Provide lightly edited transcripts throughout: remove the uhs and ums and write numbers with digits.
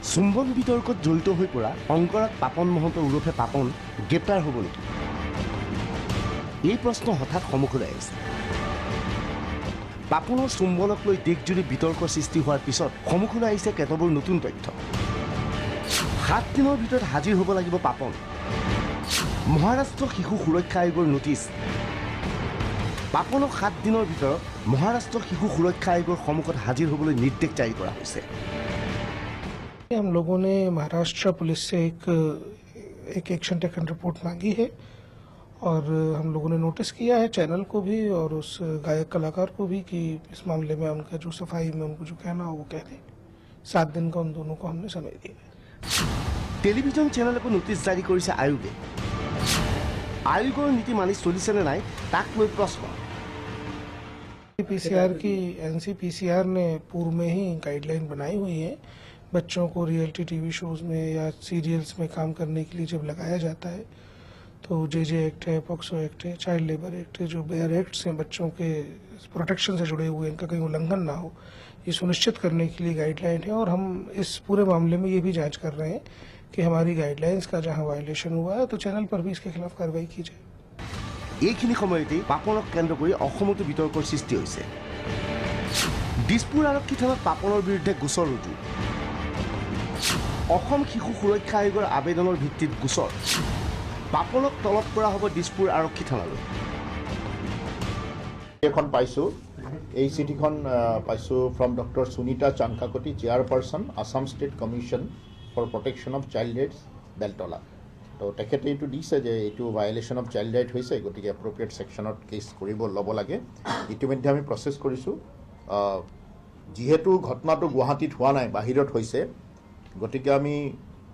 চুম্বন বিতৰ্কত জড়িত হৈ পৰা অংগৰাগ পাপন মহন্ত ওৰফে পাপন গ্ৰেপ্তাৰ হ'ব নেকি? এই প্ৰশ্ন হঠাৎ সন্মুখলৈ আহিছে। পাপনৰ চুম্বনক লৈ দেশজুৰি বিতৰ্কৰ সৃষ্টি হোৱাৰ পিছত সন্মুখলৈ আহিছে কেতবোৰ নতুন তথ্য। 7 দিনৰ ভিতৰত হাজিৰ হ'ব লাগিব পাপন। মহাৰাষ্ট্ৰ শিশু সুৰক্ষা আয়োগৰ নোটিছ। পাপনক 7 দিনৰ ভিতৰত মহাৰাষ্ট্ৰ শিশু সুৰক্ষা আয়োগৰ সন্মুখত হাজিৰ হ'বলৈ নিৰ্দেশ জাৰি কৰা হৈছে। हम लोगों ने महाराष्ट्र पुलिस से एक एक्शन टेकन रिपोर्ट मांगी है और हम लोगों ने नोटिस किया है चैनल को भी और उस गायक कलाकार को भी कि इस मामले में उनका जो सफाई में उनको जो कहना हो वो कह दें। 7 दिन का उन दोनों को हमने समय दिया है। टेलीविजन चैनल को नोटिस जारी करिছে आयोगे। आयोगৰ নীতি মানি চলিছে নে নাই তাক লৈ প্ৰশ্ন। पीसीआर की एनसीपीसीआर ने पूर्व में ही गाइडलाइन बनाई हुई है। बच्चों को रियलिटी टीवी शोज में या सीरियल्स में काम करने के लिए जब लगाया जाता है तो जे एक्ट है, पॉक्सो एक्ट है, चाइल्ड लेबर एक्ट है, जो बेयर एक्ट्स हैं बच्चों के प्रोटेक्शन से जुड़े हुए, इनका कहीं उल्लंघन ना हो, ये सुनिश्चित करने के लिए गाइडलाइन है। और हम इस पूरे मामले में ये भी जांच कर रहे हैं कि हमारी गाइडलाइंस का जहां वायलेशन हुआ है तो चैनल पर भी इसके खिलाफ कार्रवाई की जाए। এইখিনি সময়তে পাপনক কেন্দ্ৰ কৰি অসমতো বিতৰ্কৰ সৃষ্টি হৈছে। দিছপুৰ আৰক্ষী থানাত পাপনৰ বিৰুদ্ধে গোচৰ ৰুজু। অসম শিশু সুৰক্ষা আয়োগৰ আবেদনৰ ভিত্তিত গোচৰ। পাপনক তলব কৰা হ'ব দিছপুৰ আৰক্ষী থানালৈ। এখন পাইছোঁ, এই চিঠিখন পাইছোঁ from doctor Sunita Changkakoti, chairperson Assam state commission for protection of child rights Beltola. তো তেখেতে এইটো দিছে যে এইটো ভায়লেশ্যন অফ চাইল্ড ৰাইট হৈছে, গতিকে এপ্ৰপ্ৰিয়েট ছেকশ্যনত কেছ ল'ব লাগে। ইতিমধ্যে আমি প্ৰচেছ কৰিছোঁ। যিহেতু ঘটনাটো গুৱাহাটীত হোৱা নাই, বাহিৰত হৈছে, গতিকে আমি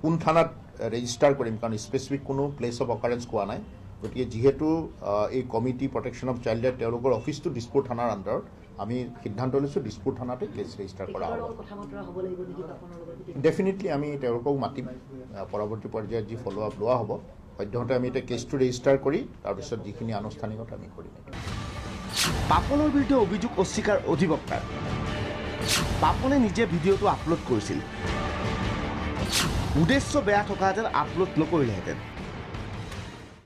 কোন থানাত ৰেজিষ্টাৰ কৰিম, কাৰণ স্পেচিফিক কোনো প্লেচ অফ অকাৰেঞ্চ কোৱা নাই। গতিকে যিহেতু এই committee protection of child right তেওঁলোকৰ অফিচটো দিছপুৰ থানাৰ আণ্ডাৰত, আমি সিদ্ধান্ত লৈছোঁ দিছপুৰ থানাতে কেছ ৰেজিষ্টাৰ কৰা হ'ব। ডেফিনেটলি আমি তেওঁলোকক মাতিম, পৰৱৰ্তী পৰ্যায়ত যি ফ'ল' আপ লোৱা হ'ব। সদ্যহতে আমি এতিয়া কেছটো ৰেজিষ্টাৰ কৰি তাৰপিছত যিখিনি আনুষ্ঠানিকতা আমি কৰিম। পাপনৰ বিৰুদ্ধে অভিযোগ অস্বীকাৰ অধিবক্তাৰ। পাপনে নিজে ভিডিঅ'টো আপলোড কৰিছিল। উদ্দেশ্য বেয়া থকা যেন upload নকৰিলেহেঁতেন।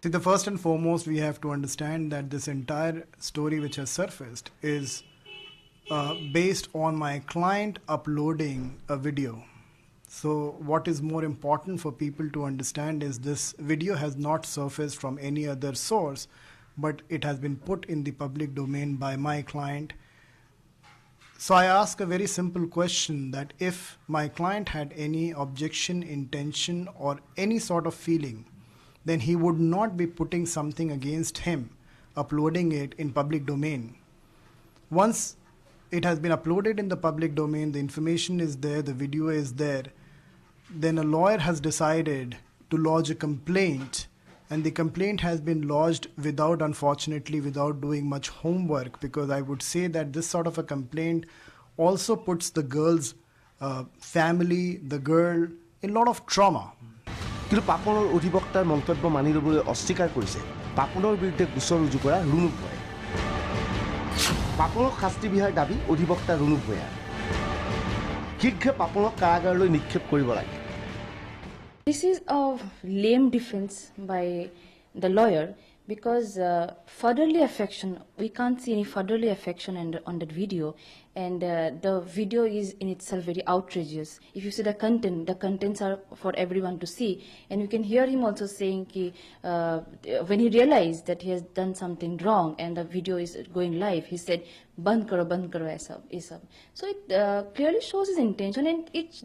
See, the first and foremost, we have to understand that this entire story which has surfaced is based on my client uploading a video. So what is more important for people to understand is this video has not surfaced from any other source, but it has been put in the public domain by my client. So I ask a very simple question, that if my client had any objection, intention, or any sort of feeling, then he would not be putting something against him, uploading it in public domain. Once it has been uploaded in the public domain, the information is there, the video is there, then a lawyer has decided to lodge a complaint, and the complaint has been lodged unfortunately, without doing much homework, because I would say that this sort of a complaint also puts the girl's family, the girl, in a lot of trauma. কিন্তু পাপনৰ অধিবক্তাৰ মন্তব্য মানি ল'বলৈ অস্বীকাৰ কৰিছে পাপনৰ বিৰুদ্ধে গোচৰ ৰুজু কৰা ৰুণু ভূঞাই। পাপনক শাস্তি বিহাৰ দাবী অধিবক্তা ৰুণু ভূঞাৰ। শীঘ্ৰে পাপনক কাৰাগাৰলৈ নিক্ষেপ কৰিব লাগে। This is a lame defense by the lawyer, because fatherly affection, we can't see any fatherly affection on that video, and the video is in itself very outrageous. If you see the contents are for everyone to see, and you can hear him also saying when he realized that he has done something wrong and the video is going live, he said band karo aisa. So it clearly shows his intention, and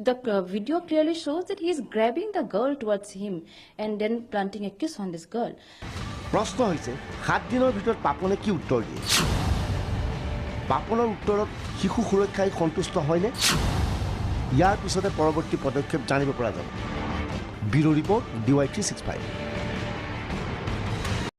the video clearly shows that he is grabbing the girl towards him and then planting a kiss on this girl. প্ৰশ্ন হৈছে 7 দিনৰ ভিতৰত পাপনে কি উত্তৰ দিয়ে? পাপনৰ উত্তৰত শিশু সুৰক্ষাই সন্তুষ্ট হয়নে? ইয়াৰ পিছতে পৰৱৰ্তী পদক্ষেপ জানিব পৰা যাব। Bureau report DY365।